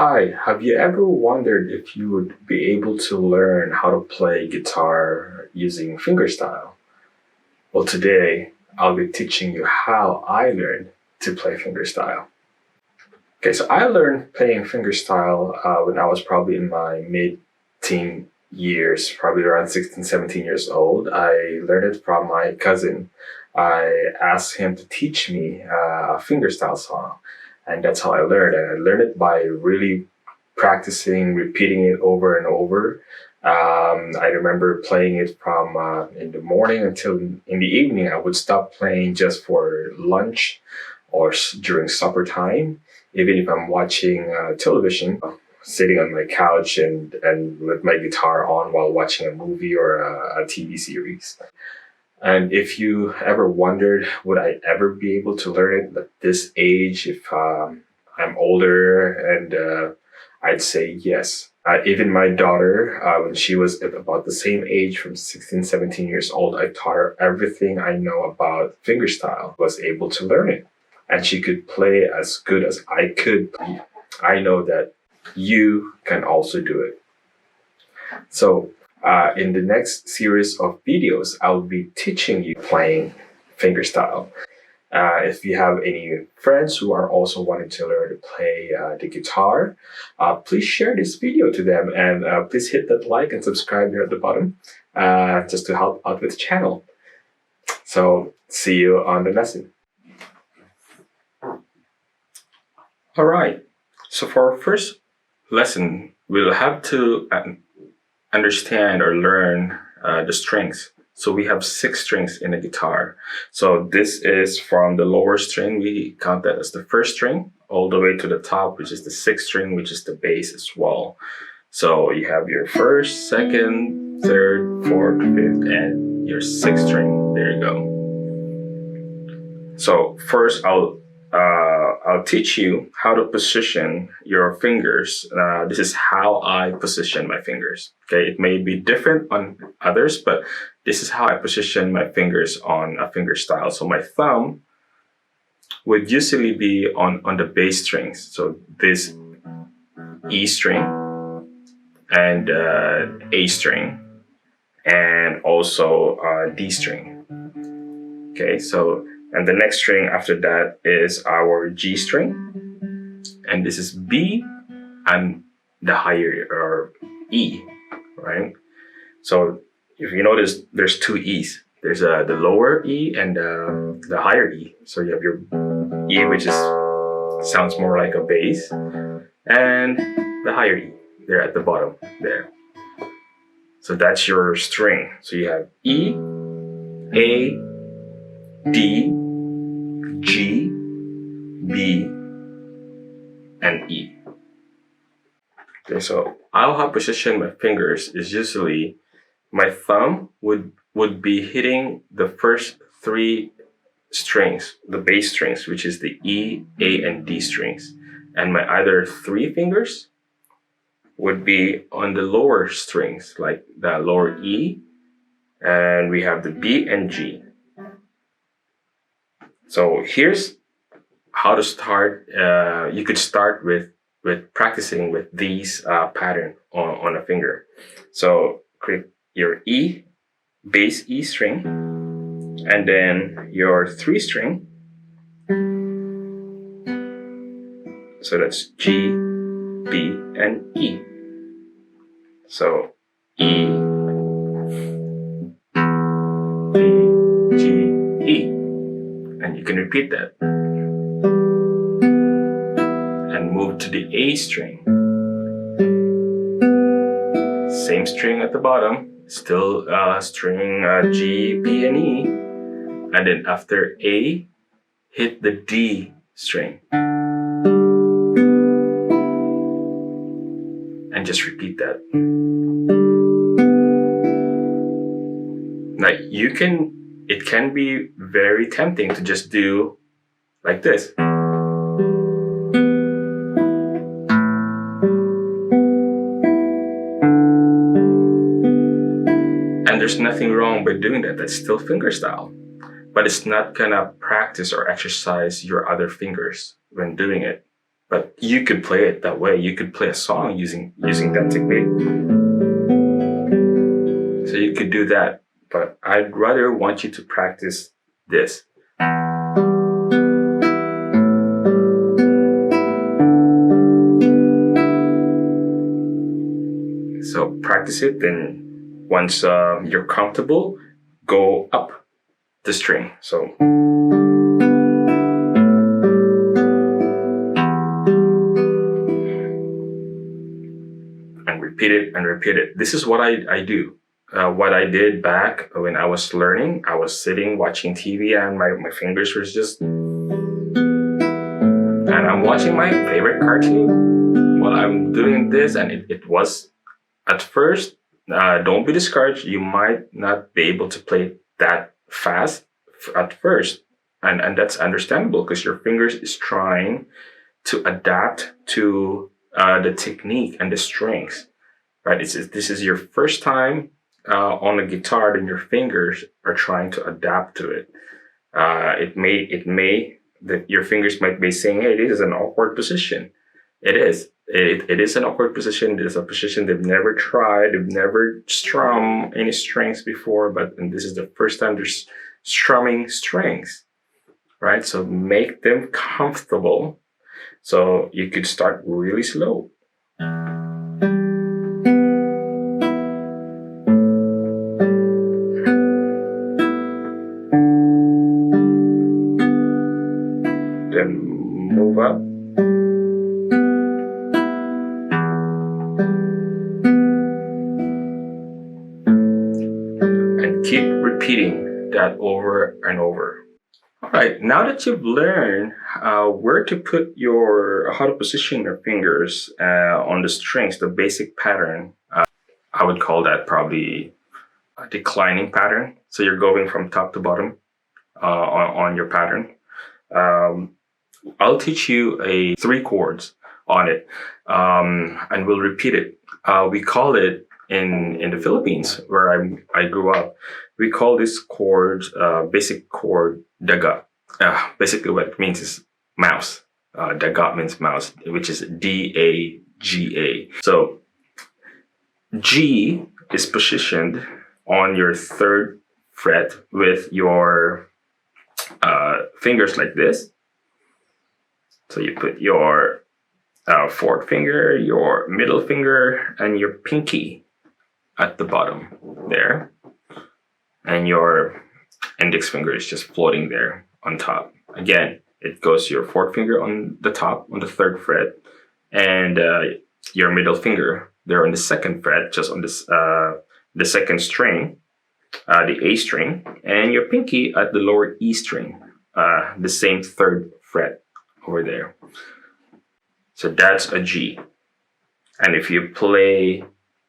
Hi, have you ever wondered if you would be able to learn how to play guitar using fingerstyle? Well, today I'll be teaching you how I learned to play fingerstyle. Okay, so I learned playing fingerstyle when I was probably in my mid-teen years, probably around 16, 17 years old. I learned it from my cousin. I asked him to teach me a fingerstyle song, and that's how I learned. And I learned it by really practicing, repeating it over and over. I remember playing it from in the morning until in the evening. I would stop playing just for lunch or during supper time. Even if I'm watching television, sitting on my couch and with my guitar on while watching a movie or a TV series. And if you ever wondered, would I ever be able to learn it at this age if I'm older? And I'd say yes. Even my daughter, when she was at about the same age, from 16, 17 years old, I taught her everything I know about fingerstyle, was able to learn it. And she could play as good as I could. I know that you can also do it. So in the next series of videos, I'll be teaching you playing fingerstyle. If you have any friends who are also wanting to learn to play the guitar, please share this video to them, and please hit that like and subscribe here at the bottom just to help out with the channel. So see you on the lesson. All right, so for our first lesson, we'll have to understand or learn the strings. So we have 6 strings in a guitar. So this is from the lower string, we count that as the first string, all the way to the top, which is the 6th string, which is the bass as well. So you have your 1st, 2nd, 3rd, 4th, 5th, and your 6th string. There you go. So first I'll teach you how to position your fingers. This is how I position my fingers. Okay, it may be different on others, but this is how I position my fingers on a fingerstyle. So my thumb would usually be on the bass strings. So this E string and A string, and also D string. Okay, so and the next string after that is our G string. And this is B and the higher, or E, right? So if you notice, there's 2 E's. There's the lower E and the higher E. So you have your E, which sounds more like a bass, and the higher E, there at the bottom there. So that's your string. So you have E, A, D, G, B, and E. Okay, so how I position my fingers is usually my thumb would be hitting the first 3 strings, the bass strings, which is the E, A, and D strings. And my other 3 fingers would be on the lower strings, like the lower E, and we have the B and G. So here's how to start. You could start with practicing with these pattern on a finger. So click your E, bass E string, and then your 3 string. So that's G, B, and E. So E, B, G, E. And you can repeat that. And move to the A string. Same string at the bottom, still string G, B, and E. And then after A, hit the D string. And just repeat that. Now it can be very tempting to just do like this. And there's nothing wrong by doing that. That's still fingerstyle. But it's not gonna practice or exercise your other fingers when doing it. But you could play it that way. You could play a song using that technique. So you could do that. But I'd rather want you to practice this. So practice it, then once you're comfortable, go up the string. So and repeat it and repeat it. This is what I do. What I did back when I was learning, I was sitting watching TV and my fingers were just, and I'm watching my favorite cartoon while I'm doing this, and it was at first, don't be discouraged. You might not be able to play that fast at first. And that's understandable because your fingers is trying to adapt to the technique and the strings, right? This is your first time on a guitar, then your fingers are trying to adapt to it. That your fingers might be saying, hey, this is an awkward position. It is. It is an awkward position. It is a position they've never tried. They've never strummed any strings before, and this is the first time they're strumming strings, right? So make them comfortable. So you could start really slow. Then move up. Keep repeating that over and over. All right, now that you've learned where to put how to position your fingers on the strings, the basic pattern, I would call that probably a declining pattern. So you're going from top to bottom on your pattern. I'll teach you 3 chords on it, and we'll repeat it. We call it in the Philippines, where I grew up, we call this chord, basic chord, daga. Basically what it means is mouse. Daga means mouse, which is D-A-G-A. So G is positioned on your 3rd fret with your fingers like this. So you put your 4th finger, your middle finger, and your pinky at the bottom there, and your index finger is just floating there on top. Again, it goes to your 4th finger on the top on the 3rd fret, and your middle finger there on the 2nd fret, just on this the 2nd string, the A string, and your pinky at the lower E string, the same 3rd fret over there. So that's a G. And if you play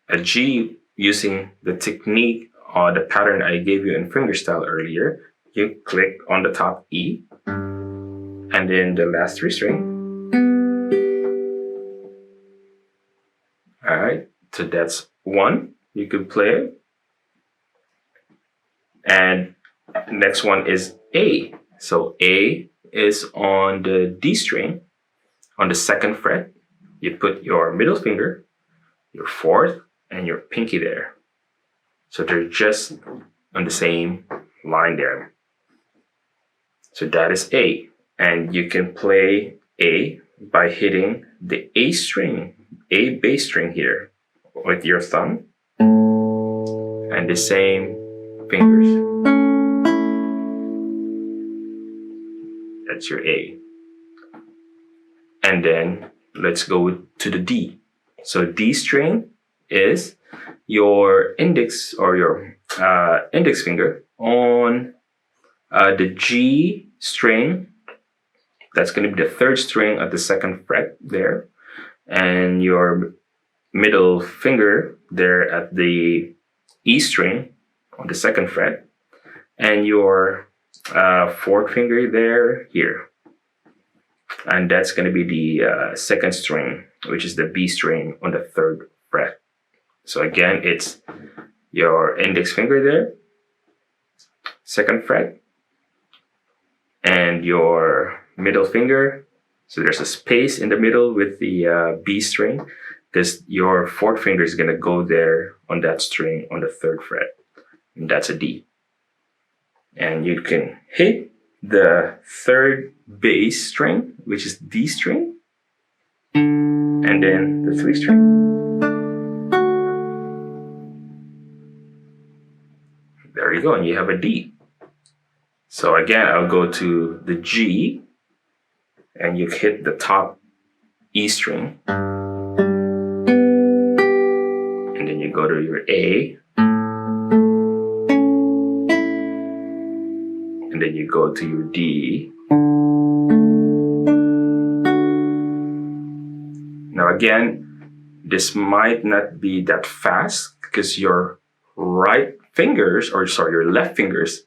a G using the technique or the pattern I gave you in fingerstyle earlier, you click on the top E and then the last 3 string. All right, so that's 1. You could play it. And next one is A. So A is on the D string. On the 2nd fret, you put your middle finger, your 4th, and your pinky there. So they're just on the same line there. So that is A. And you can play A by hitting the A string, A bass string here with your thumb and the same fingers. That's your A. And then let's go to the D. So D string is your index or your index finger on the G string. That's going to be the 3rd string at the 2nd fret there. And your middle finger there at the E string on the 2nd fret. And your 4th finger there here. And that's going to be the 2nd string, which is the B string on the 3rd fret. So again, it's your index finger there, 2nd fret, and your middle finger So there's a space in the middle with the B string, because your fourth finger is going to go there on that string on the 3rd fret. And that's a D. And you can hit the 3rd bass string, which is D string, and then the 3 string. There you go, and you have a D. So again, I'll go to the G, and you hit the top E string, and then you go to your A, and then you go to your D. Now again, this might not be that fast because your your left fingers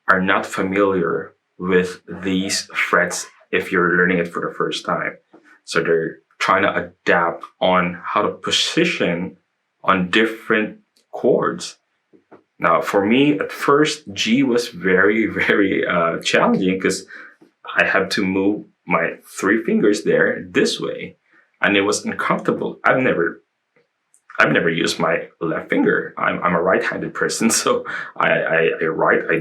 are not familiar with these frets if you're learning it for the first time. So they're trying to adapt on how to position on different chords. Now, for me, at first, G was very, very challenging because I had to move my 3 fingers there this way, and it was uncomfortable. I've never used my left finger. I'm a right-handed person, so I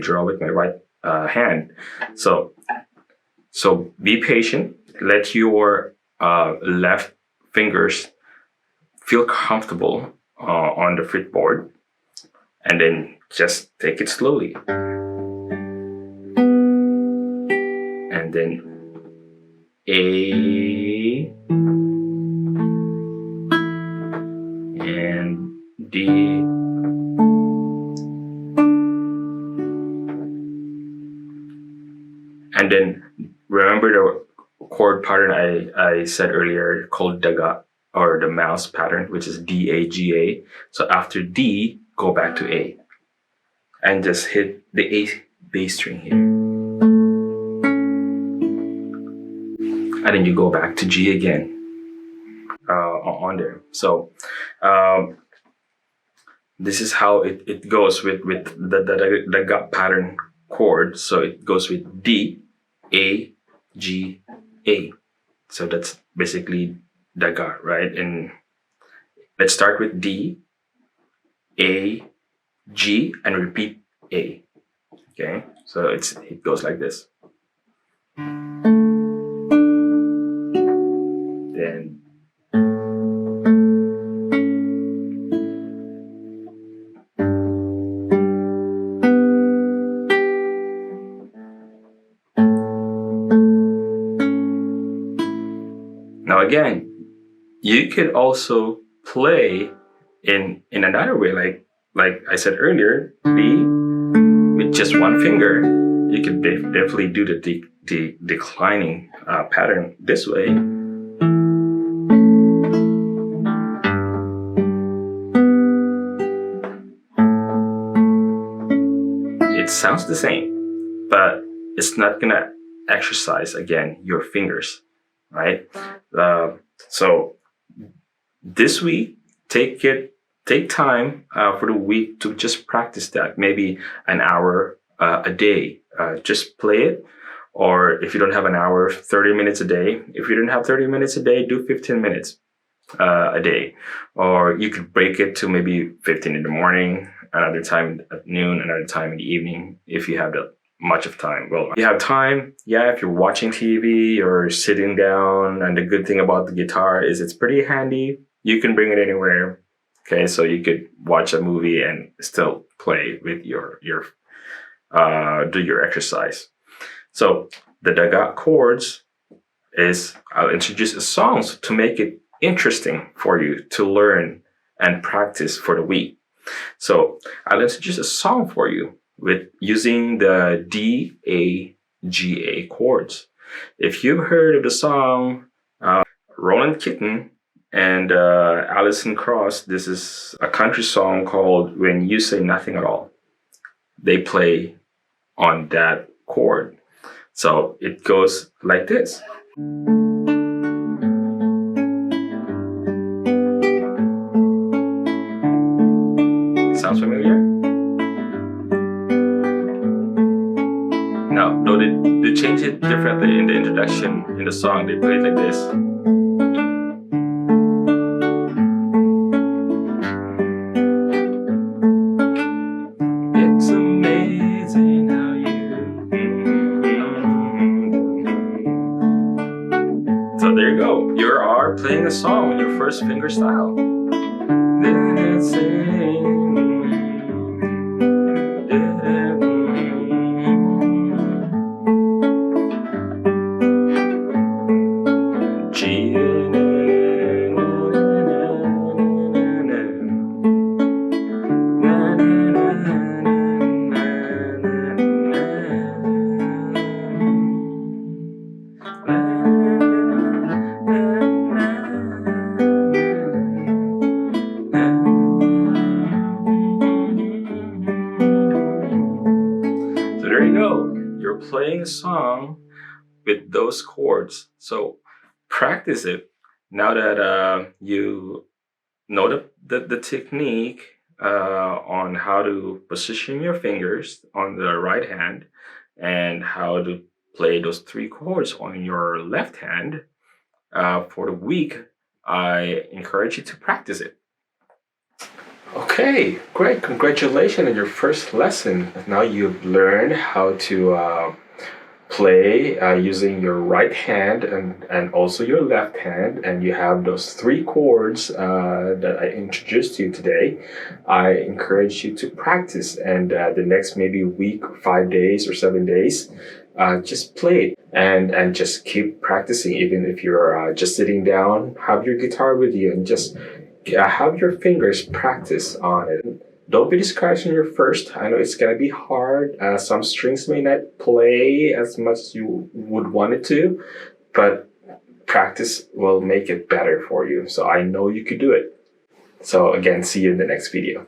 draw with my right hand. So be patient. Let your left fingers feel comfortable on the fretboard, and then just take it slowly. And then A and D, and then remember the chord pattern I said earlier called daga, or the mouse pattern, which is D A G A. So after D, go back to A and just hit the A bass string here, and then you go back to G again on there. So this is how it goes with the gut pattern chord. So it goes with D, A, G, A. So that's basically the gut, right? And let's start with D, A, G, and repeat A. Okay, so it goes like this. Then now again, you could also play in another way, like I said earlier, B with just 1 finger. You could definitely do the declining pattern this way. It sounds the same, but it's not gonna exercise again your fingers, right? So this week, take time for the week to just practice that. Maybe an hour a day. Just play it. Or if you don't have an hour, 30 minutes a day. If you don't have 30 minutes a day, do 15 minutes a day. Or you could break it to maybe 15 in the morning, another time at noon, another time in the evening, if you have that much of time. Well, you have time, yeah, if you're watching TV or sitting down, and the good thing about the guitar is it's pretty handy. You can bring it anywhere. Okay, so you could watch a movie and still play with your do your exercise. So the daga chords is, I'll introduce a songs to make it interesting for you to learn and practice for the week. So I'll introduce a song for you with using the D, A, G, A chords. If you've heard of the song Roland Kitten and Alison Krauss, this is a country song called When You Say Nothing at All. They play on that chord. So it goes like this. Sounds familiar? Now, though the change it differently in the introduction. In the song, they play it like this. It's amazing how you... So there you go. You are playing a song with your first fingerstyle. There you go. You're playing a song with those chords. So practice it. Now that you know the technique on how to position your fingers on the right hand and how to play those 3 chords on your left hand for the week, I encourage you to practice it. Okay, great. Congratulations on your first lesson. Now you've learned how to play using your right hand and also your left hand, and you have those 3 chords that I introduced to you today. I encourage you to practice, and the next maybe week, 5 days or 7 days, just play it and just keep practicing. Even if you're just sitting down, have your guitar with you and just have your fingers practice on it. Don't be discouraged on your first. I know it's gonna be hard. Some strings may not play as much as you would want it to, but practice will make it better for you. So I know you could do it. So again, see you in the next video.